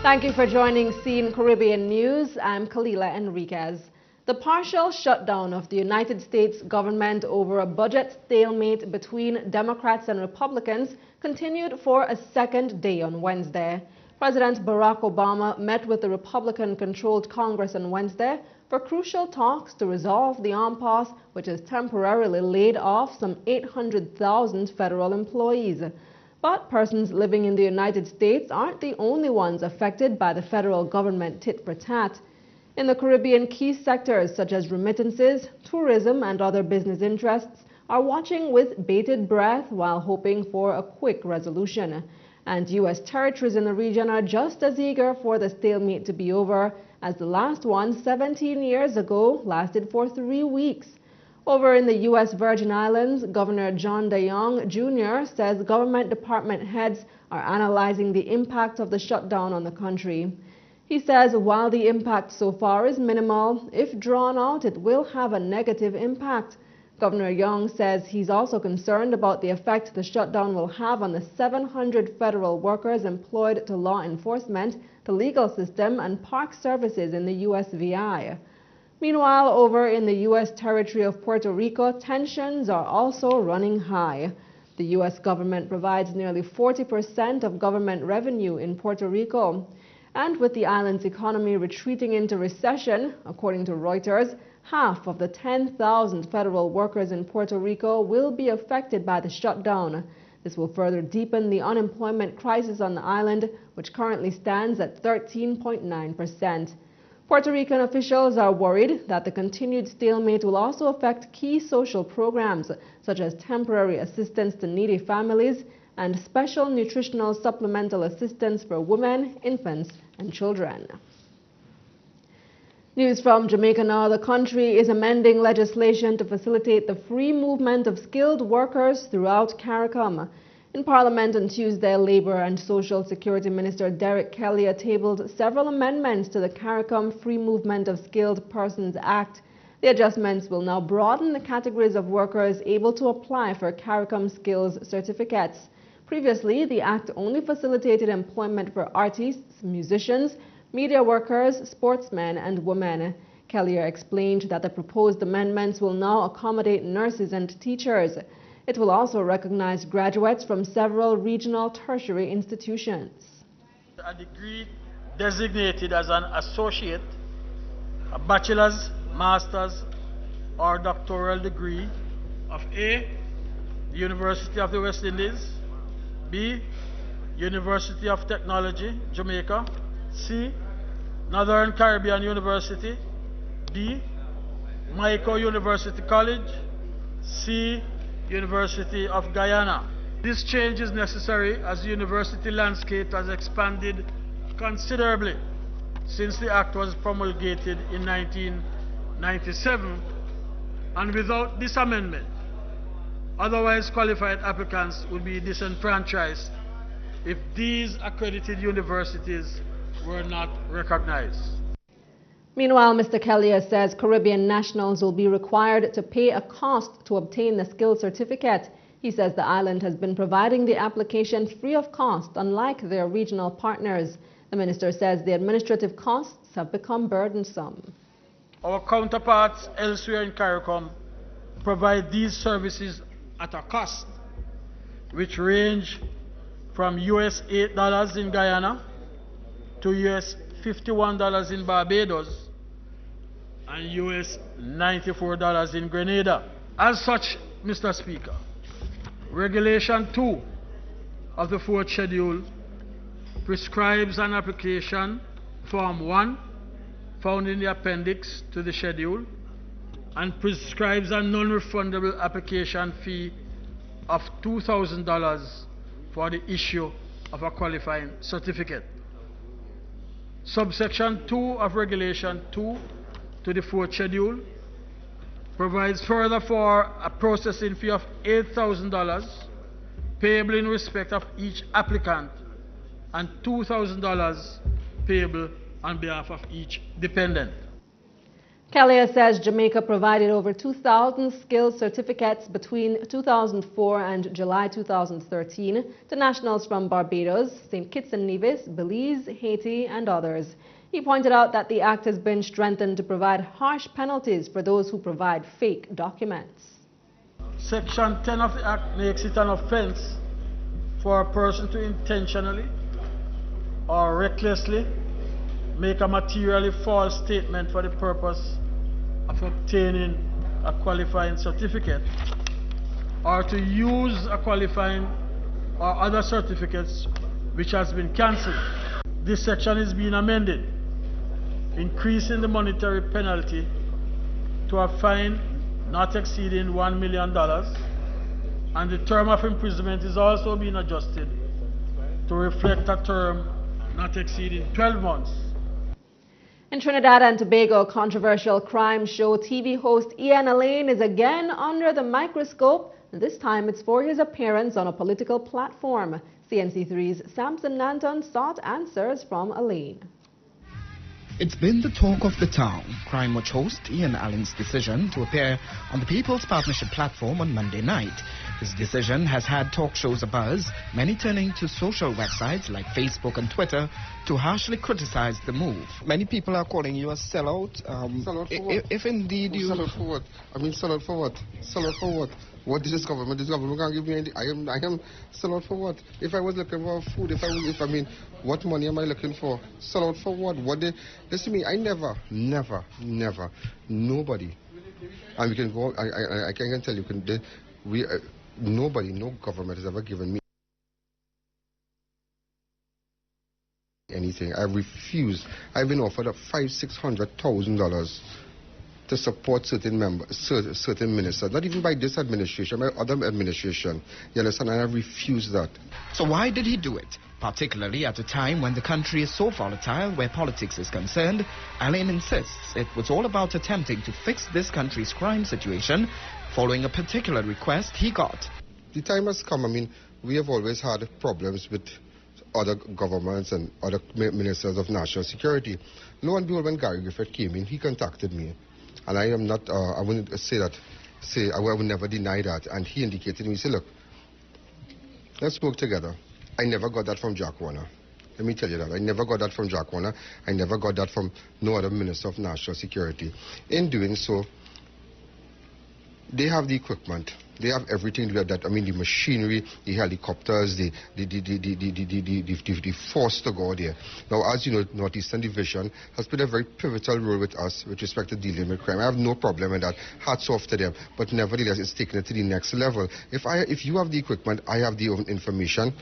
Thank you for joining Ceen Caribbean News. I'm Kalila Enriquez. The partial shutdown of the United States government over a budget stalemate between Democrats and Republicans continued for a second day on Wednesday. President Barack Obama met with the Republican-controlled Congress on Wednesday for crucial talks to resolve the impasse, which has temporarily laid off some 800,000 federal employees. But persons living in the United States aren't the only ones affected by the federal government tit-for-tat. In the Caribbean, key sectors such as remittances, tourism, and other business interests are watching with bated breath while hoping for a quick resolution. And U.S. territories in the region are just as eager for the stalemate to be over, as the last one 17 years ago lasted for 3 weeks. Over in the U.S. Virgin Islands, Governor John DeYoung Jr. says government department heads are analyzing the impact of the shutdown on the country. He says while the impact so far is minimal, if drawn out, it will have a negative impact. Governor Young says he's also concerned about the effect the shutdown will have on the 700 federal workers employed to law enforcement, the legal system, and park services in the USVI. Meanwhile, over in the U.S. territory of Puerto Rico, tensions are also running high. The U.S. government provides nearly 40% of government revenue in Puerto Rico. And with the island's economy retreating into recession, according to Reuters, half of the 10,000 federal workers in Puerto Rico will be affected by the shutdown. This will further deepen the unemployment crisis on the island, which currently stands at 13.9%. Puerto Rican officials are worried that the continued stalemate will also affect key social programs, such as temporary assistance to needy families and special nutritional supplemental assistance for women, infants, and children. News from Jamaica now. The country is amending legislation to facilitate the free movement of skilled workers throughout CARICOM. In Parliament on Tuesday, Labour and Social Security Minister Derek Kelly tabled several amendments to the CARICOM Free Movement of Skilled Persons Act. The adjustments will now broaden the categories of workers able to apply for CARICOM skills certificates. Previously, the Act only facilitated employment for artists, musicians, media workers, sportsmen, and women. Kelly explained that the proposed amendments will now accommodate nurses and teachers. It will also recognize graduates from several regional tertiary institutions. A degree designated as an associate, a bachelor's, master's, or doctoral degree of A, the University of the West Indies, B, University of Technology, Jamaica, C, Northern Caribbean University, D, Mico University College, C, University of Guyana. This change is necessary as the university landscape has expanded considerably since the Act was promulgated in 1997, and without this amendment, otherwise qualified applicants would be disenfranchised if these accredited universities were not recognized. Meanwhile, Mr. Kelly says Caribbean nationals will be required to pay a cost to obtain the skills certificate. He says the island has been providing the application free of cost, unlike their regional partners. The minister says the administrative costs have become burdensome. Our counterparts elsewhere in CARICOM provide these services at a cost, which range from US $8 in Guyana to US $51 in Barbados and US $94 in Grenada. As such, Mr. Speaker, Regulation 2 of the 4th Schedule prescribes an application Form 1 found in the appendix to the schedule and prescribes a non-refundable application fee of $2,000 for the issue of a qualifying certificate. Subsection 2 of Regulation 2 to the 4th Schedule provides further for a processing fee of $8,000 payable in respect of each applicant and $2,000 payable on behalf of each dependent. Kalia says Jamaica provided over 2,000 skills certificates between 2004 and July 2013 to nationals from Barbados, St. Kitts and Nevis, Belize, Haiti, and others. He pointed out that the act has been strengthened to provide harsh penalties for those who provide fake documents. Section 10 of the Act makes it an offense for a person to intentionally or recklessly make a materially false statement for the purpose of obtaining a qualifying certificate or to use a qualifying or other certificates which has been cancelled. This section is being amended, increasing the monetary penalty to a fine not exceeding $1 million, and the term of imprisonment is also being adjusted to reflect a term not exceeding 12 months. In Trinidad and Tobago, controversial crime show TV host Ian Allain is again under the microscope. This time it's for his appearance on a political platform. CNC3's Samson Nanton sought answers from Allain. It's been the talk of the town, Crime Watch host Ian Allain's decision to appear on the People's Partnership platform on Monday night. His decision has had talk shows abuzz, many turning to social websites like Facebook and Twitter to harshly criticize the move. Many people are calling you a sellout. Sellout for what? If indeed you... Sellout for what? I mean, sellout for what? Sellout for what? What is this government? This government can't give me any... I am sellout for what? If I was looking for food, I mean, what money am I looking for? Sellout for what? Listen to me, I never, nobody, and we can go, I can tell you, nobody, no government has ever given me anything. I refused. I've been offered $500,000-$600,000 to support certain ministers, not even by this administration, by other administration. You understand? And I refused that. So why did he do it? Particularly at a time when the country is so volatile where politics is concerned, Allain insists it was all about attempting to fix this country's crime situation following a particular request he got. The time has come. I mean, we have always had problems with other governments and other ministers of national security. Lo and behold, when Gary Griffith came in, he contacted me. And I am not, I wouldn't I would never deny that. And he indicated to me, he said, look, let's work together. I never got that from Jack Warner. Let me tell you that. I never got that from Jack Warner. I never got that from no other Minister of National Security. In doing so, they have the equipment. They have everything that, I mean, the machinery, the helicopters, the force to go there. Now, as you know, Northeastern Division has played a very pivotal role with us with respect to dealing with crime. I have no problem with that. Hats off to them. But nevertheless, it's taken it to the next level. If you have the equipment, I have the information.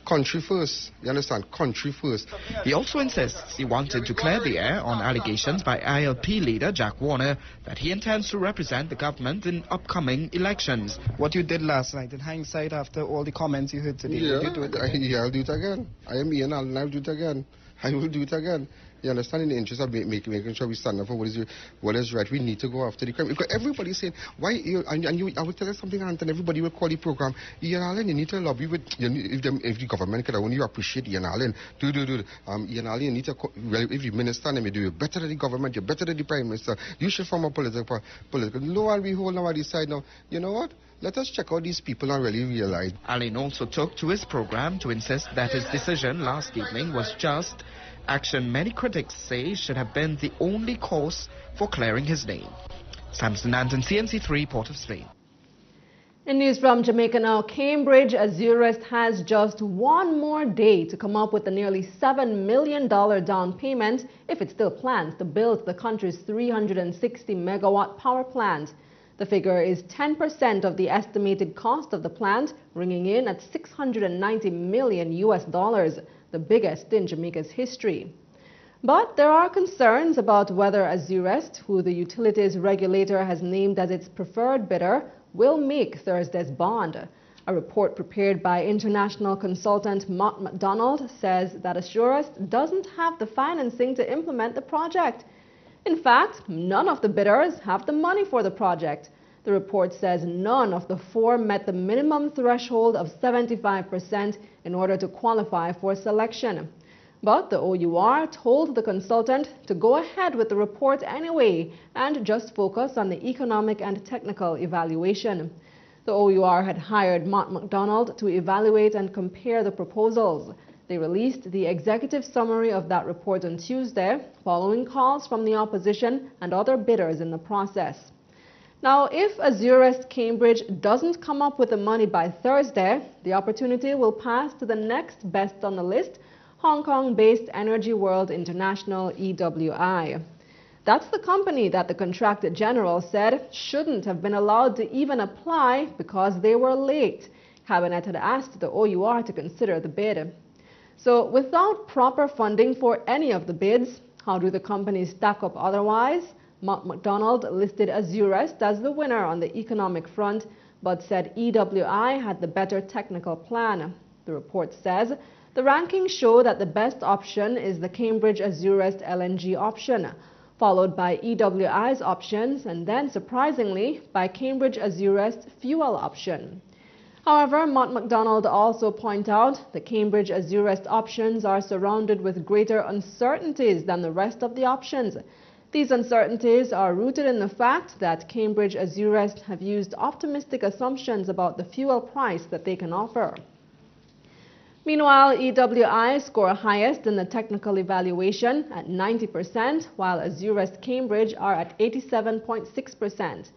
Country first. You understand? Country first. He also insists he wanted to clear the air on allegations by ILP leader Jack Warner that he intends to represent the government in upcoming elections. What you did last night, in hindsight, after all the comments you heard today, yeah, would you do it again? Yeah, I'll do it again. I am Ian Allain, I'll do it again. I will do it again. You understand? In the interest of making sure we stand up for what is right, we need to go after the crime. Because everybody's saying, why, I will tell you something, Anton, everybody will call the program, Ian Allain, you need to lobby with, if the government could only appreciate Ian Allain, Ian Allain, you need to, if the minister, and do you better than the government, you're better than the prime minister, you should form a political, lo and behold, now I decide now, you know what? Let us check out these people and really realize. Allain also took to his program to insist that his decision last evening was just action many critics say should have been the only course for clearing his name. Samson Nanton, CNC3, Port of Spain. In news from Jamaica now, Cambridge Azurist has just one more day to come up with the nearly $7 million down payment if it still plans to build the country's 360-megawatt power plant. The figure is 10% of the estimated cost of the plant, ringing in at $690 million, the biggest in Jamaica's history. But there are concerns about whether Azurist, who the utilities regulator has named as its preferred bidder, will make Thursday's bond. A report prepared by international consultant Mott MacDonald says that Azurist doesn't have the financing to implement the project. In fact, none of the bidders have the money for the project. The report says none of the four met the minimum threshold of 75% in order to qualify for selection. But the OUR told the consultant to go ahead with the report anyway and just focus on the economic and technical evaluation. The OUR had hired Mott MacDonald to evaluate and compare the proposals. They released the executive summary of that report on Tuesday, following calls from the opposition and other bidders in the process. Now, if Azurest Cambridge doesn't come up with the money by Thursday, the opportunity will pass to the next best on the list, Hong Kong-based Energy World International, EWI. That's the company that the Contractor General said shouldn't have been allowed to even apply because they were late. Cabinet had asked the OUR to consider the bid. So without proper funding for any of the bids, how do the companies stack up otherwise? Mott MacDonald listed Azurest as the winner on the economic front, but said EWI had the better technical plan. The report says the rankings show that the best option is the Cambridge Azurest LNG option, followed by EWI's options, and then, surprisingly, by Cambridge Azurest fuel option. However, Mott MacDonald also pointed out the Cambridge Azurest options are surrounded with greater uncertainties than the rest of the options. These uncertainties are rooted in the fact that Cambridge Azurest have used optimistic assumptions about the fuel price that they can offer. Meanwhile, EWI score highest in the technical evaluation at 90%, while Azurest Cambridge are at 87.6%.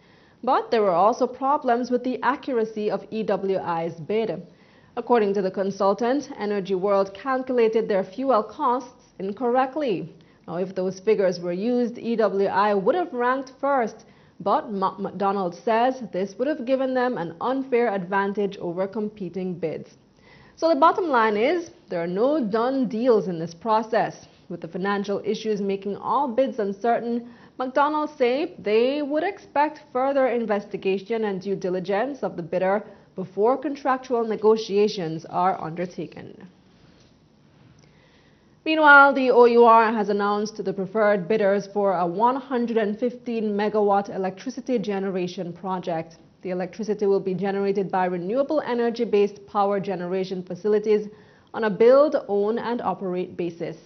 But there were also problems with the accuracy of EWI's bid. According to the consultant, Energy World calculated their fuel costs incorrectly. Now, if those figures were used, EWI would have ranked first, but Mott MacDonald says this would have given them an unfair advantage over competing bids. So the bottom line is, there are no done deals in this process. With the financial issues making all bids uncertain, MacDonald say they would expect further investigation and due diligence of the bidder before contractual negotiations are undertaken. Meanwhile, the OUR has announced the preferred bidders for a 115-megawatt electricity generation project. The electricity will be generated by renewable energy-based power generation facilities on a build, own, and operate basis.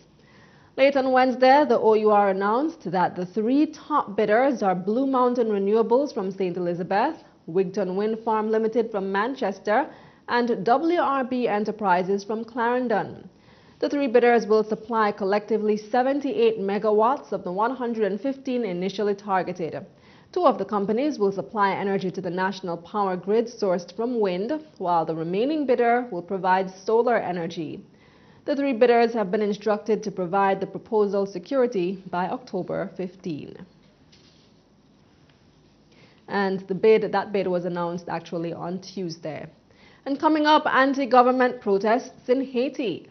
Late on Wednesday, the OUR announced that the three top bidders are Blue Mountain Renewables from St. Elizabeth, Wigton Wind Farm Limited from Manchester, and WRB Enterprises from Clarendon. The three bidders will supply collectively 78 megawatts of the 115 initially targeted. Two of the companies will supply energy to the national power grid sourced from wind, while the remaining bidder will provide solar energy. The three bidders have been instructed to provide the proposal security by October 15. And that bid was announced actually on Tuesday. And coming up, anti-government protests in Haiti.